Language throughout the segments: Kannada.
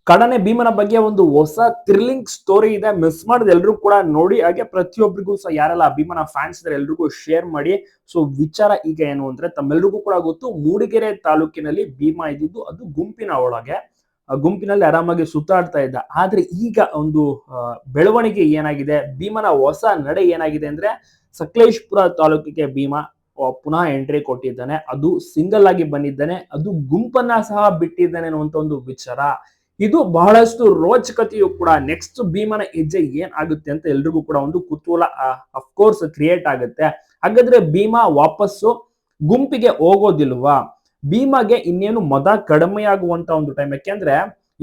ಕಡನೆ ಭೀಮನ ಬಗ್ಗೆ ಒಂದು ಹೊಸ ಥ್ರಿಲ್ಲಿಂಗ್ ಸ್ಟೋರಿ ಇದೆ. ಮಿಸ್ ಮಾಡಿದ ಎಲ್ರು ಕೂಡ ನೋಡಿ. ಹಾಗೆ ಪ್ರತಿಯೊಬ್ಬರಿಗೂ ಸಹ ಯಾರೆಲ್ಲ ಭೀಮನ ಫ್ಯಾನ್ಸ್ ಇದ್ದಾರೆ ಎಲ್ರಿಗೂ ಶೇರ್ ಮಾಡಿ. ಸೊ ವಿಚಾರ ಈಗ ಏನು ಅಂದ್ರೆ, ತಮ್ಮೆಲ್ರಿಗೂ ಕೂಡ ಗೊತ್ತು, ಮೂಡಿಗೆರೆ ತಾಲೂಕಿನಲ್ಲಿ ಭೀಮ ಇದ್ದಿದ್ದು ಅದು ಗುಂಪಿನ ಒಳಗೆ. ಗುಂಪಿನಲ್ಲಿ ಆರಾಮಾಗಿ ಸುತ್ತಾಡ್ತಾ ಇದ್ದ. ಆದ್ರೆ ಈಗ ಒಂದು ಬೆಳವಣಿಗೆ ಏನಾಗಿದೆ, ಭೀಮನ ಹೊಸ ನಡೆ ಏನಾಗಿದೆ ಅಂದ್ರೆ, ಸಕಲೇಶಪುರ ತಾಲೂಕಿಗೆ ಭೀಮ ಪುನಃ ಎಂಟ್ರಿ ಕೊಟ್ಟಿದ್ದಾನೆ. ಅದು ಸಿಂಗಲ್ ಆಗಿ ಬಂದಿದ್ದಾನೆ, ಅದು ಗುಂಪನ್ನ ಸಹ ಬಿಟ್ಟಿದ್ದಾನೆ ಅನ್ನುವಂತ ಒಂದು ವಿಚಾರ. ಇದು ಬಹಳಷ್ಟು ರೋಚಕತೆಯು ಕೂಡ. ನೆಕ್ಸ್ಟ್ ಭೀಮನ ಹೆಜ್ಜೆ ಏನ್ ಆಗುತ್ತೆ ಅಂತ ಎಲ್ರಿಗೂ ಕೂಡ ಒಂದು ಕುತೂಹಲ ಅಫ್ಕೋರ್ಸ್ ಕ್ರಿಯೇಟ್ ಆಗುತ್ತೆ. ಹಾಗಾದ್ರೆ ಭೀಮ ವಾಪಸ್ಸು ಗುಂಪಿಗೆ ಹೋಗೋದಿಲ್ವಾ? ಭೀಮಗೆ ಇನ್ನೇನು ಮದ ಕಡಿಮೆಯಾಗುವಂತ ಒಂದು ಟೈಮ್. ಯಾಕೆಂದ್ರೆ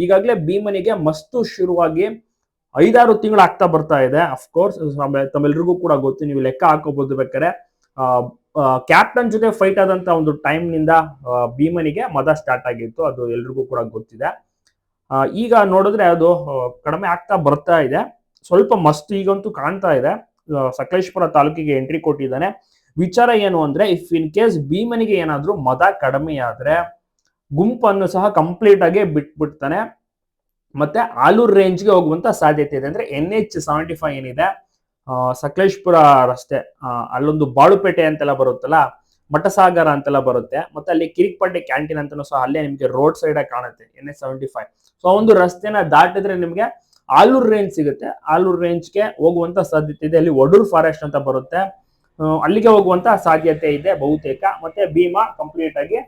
ಈಗಾಗಲೇ ಭೀಮನಿಗೆ ಮಸ್ತು ಶುರುವಾಗಿ 5-6 ತಿಂಗಳು ಆಗ್ತಾ ಬರ್ತಾ ಇದೆ. ಅಫ್ಕೋರ್ಸ್ ತಮ್ಮೆಲ್ರಿಗೂ ಕೂಡ ಗೊತ್ತು, ನೀವು ಲೆಕ್ಕ ಹಾಕೋಬಹುದು ಬೇಕಾದ್ರೆ. ಕ್ಯಾಪ್ಟನ್ ಜೊತೆ ಫೈಟ್ ಆದಂತ ಒಂದು ಟೈಮ್ ನಿಂದ ಭೀಮನಿಗೆ ಮದ ಸ್ಟಾರ್ಟ್ ಆಗಿತ್ತು, ಅದು ಎಲ್ರಿಗೂ ಕೂಡ ಗೊತ್ತಿದೆ. ಈಗ ನೋಡಿದ್ರೆ ಅದು ಕಡಿಮೆ ಆಗ್ತಾ ಬರ್ತಾ ಇದೆ. ಸ್ವಲ್ಪ ಮಸ್ತ್ ಈಗಂತೂ ಕಾಣ್ತಾ ಇದೆ. ಸಕಲೇಶಪುರ ತಾಲೂಕಿಗೆ ಎಂಟ್ರಿ ಕೊಟ್ಟಿದ್ದಾನೆ. ವಿಚಾರ ಏನು ಅಂದ್ರೆ, ಇಫ್ ಇನ್ ಕೇಸ್ ಭೀಮನಿಗೆ ಏನಾದ್ರೂ ಮದ ಕಡಿಮೆ ಆದ್ರೆ ಗುಂಪನ್ನು ಸಹ ಕಂಪ್ಲೀಟ್ ಆಗಿ ಬಿಟ್ಬಿಡ್ತಾನೆ. ಮತ್ತೆ ಆಲೂರು ರೇಂಜ್ಗೆ ಹೋಗುವಂತ ಸಾಧ್ಯತೆ ಇದೆ. ಅಂದ್ರೆ NH75 ಏನಿದೆ, ಸಕಲೇಶಪುರ ರಸ್ತೆ, ಅಲ್ಲೊಂದು ಬಾಳುಪೇಟೆ ಅಂತೆಲ್ಲ ಬರುತ್ತಲ್ಲ, ಮಠಸಾಗರ ಅಂತೆಲ್ಲ ಬರುತ್ತೆ, ಮತ್ತೆ ಅಲ್ಲಿ ಕಿರಿಕ್ಪಟ್ಟೆ ಕ್ಯಾಂಟೀನ್ ಅಂತಾನು ಸಹ ಅಲ್ಲೇ ನಿಮ್ಗೆ ರೋಡ್ ಸೈಡ್ ಕಾಣುತ್ತೆ NH75. ಸೊ ಒಂದು ರಸ್ತೆನ ದಾಟಿದ್ರೆ ನಿಮ್ಗೆ ಆಲೂರು ರೇಂಜ್ ಸಿಗುತ್ತೆ. ಆಲೂರು ರೇಂಜ್ಗೆ ಹೋಗುವಂತ ಸಾಧ್ಯತೆ ಇದೆ. ಅಲ್ಲಿ ವಡೂರ್ ಫಾರೆಸ್ಟ್ ಅಂತ ಬರುತ್ತೆ, ಅಲ್ಲಿಗೆ ಹೋಗುವಂತ ಸಾಧ್ಯತೆ ಇದೆ ಬಹುತೇಕ. ಮತ್ತೆ ಭೀಮ ಕಂಪ್ಲೀಟ್ ಆಗಿ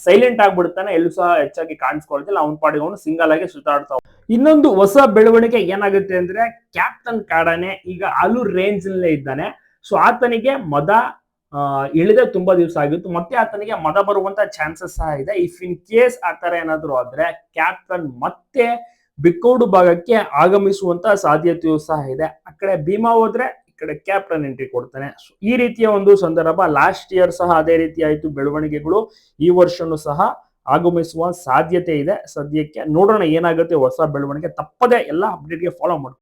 ಸೈಲೆಂಟ್ ಆಗ್ಬಿಡ್ತಾನೆ, ಎಲ್ಲೂ ಸಹ ಹೆಚ್ಚಾಗಿ ಕಾಣಿಸ್ಕೊಳ್ತಿಲ್ಲ, ಅವನ ಪಾಡಿಗೆ ಅವನು ಸಿಂಗಲ್ ಆಗಿ ಸುತ್ತಾಡ್ತಾ. ಇನ್ನೊಂದು ಹೊಸ ಬೆಳವಣಿಗೆ ಏನಾಗುತ್ತೆ ಅಂದ್ರೆ, ಕ್ಯಾಪ್ಟನ್ ಕಾಡಾನೆ ಈಗ ಆಲೂರು ರೇಂಜ್ ನಲ್ಲೇ ಇದ್ದಾನೆ. ಸೊ ಆತನಿಗೆ ಮದ ಇಳಿದೆ ತುಂಬಾ ದಿವಸ ಆಗಿತ್ತು, ಮತ್ತೆ ಆತನಿಗೆ ಮದ ಬರುವಂತ ಚಾನ್ಸಸ್ ಸಹ ಇದೆ. ಇಫ್ ಇನ್ ಕೇಸ್ ಆತರ ಏನಾದ್ರು ಆದ್ರೆ ಕ್ಯಾಪ್ಟನ್ ಮತ್ತೆ ಬಿಕ್ಕೋಡು ಭಾಗಕ್ಕೆ ಆಗಮಿಸುವಂತ ಸಾಧ್ಯತೆಯೂ ಸಹ ಇದೆ. ಆ ಕಡೆ ಭೀಮಾ ಹೋದ್ರೆ ಈ ಕಡೆ ಕ್ಯಾಪ್ಟನ್ ಎಂಟ್ರಿ ಕೊಡ್ತಾನೆ. ಈ ರೀತಿಯ ಒಂದು ಸಂದರ್ಭ ಲಾಸ್ಟ್ ಇಯರ್ ಸಹ ಅದೇ ರೀತಿ ಆಯ್ತು ಬೆಳವಣಿಗೆಗಳು. ಈ ವರ್ಷನೂ ಸಹ ಆಗಮಿಸುವ ಸಾಧ್ಯತೆ ಇದೆ. ಸದ್ಯಕ್ಕೆ ನೋಡೋಣ ಏನಾಗುತ್ತೆ ಹೊಸ ಬೆಳವಣಿಗೆ. ತಪ್ಪದೆ ಎಲ್ಲ ಅಪ್ಡೇಟ್ಗೆ ಫಾಲೋ ಮಾಡಿ.